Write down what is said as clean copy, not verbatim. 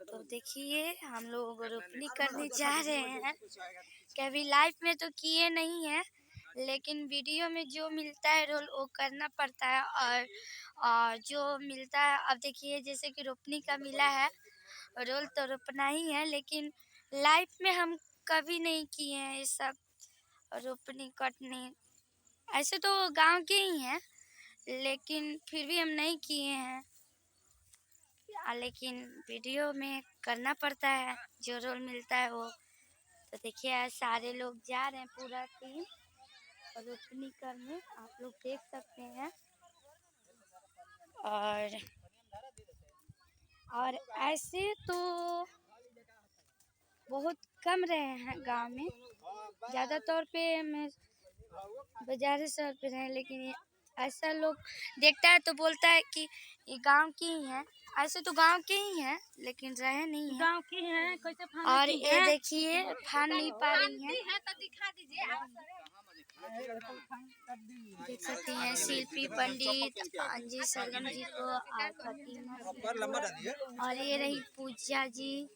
तो देखिए हम लोग रोपनी करने जा रहे हैं। कभी लाइफ में तो किए नहीं है, लेकिन वीडियो में जो मिलता है रोल वो करना पड़ता है। और जो मिलता है, अब देखिए जैसे कि रोपनी का मिला है रोल, तो रोपना ही है। लेकिन लाइफ में हम कभी नहीं किए हैं ये सब रोपनी कटनी। ऐसे तो गांव के ही हैं, लेकिन फिर भी हम नहीं किए हैं। लेकिन वीडियो में करना पड़ता है, जो रोल मिलता है वो। तो देखिए सारे लोग जा रहे हैं, पूरा टीम रोपनी करने, आप लोग देख सकते हैं। और ऐसे तो बहुत कम रहे हैं गांव में, ज़्यादा तौर पे मैं बाजार शहर पे रहे, लेकिन ऐसा लोग देखता है तो बोलता है कि ये गांव की ही है। ऐसे तो गांव के ही हैं, लेकिन रहे नहीं है गांव की हैं। कैसे और ये देखिए फान नहीं पा रही हैं। तो दिखा दीजिए। देख सकती हैं शिल्पी पंडित अंजी सरगम जी को और फतीमा, और ये रही पूजा जी।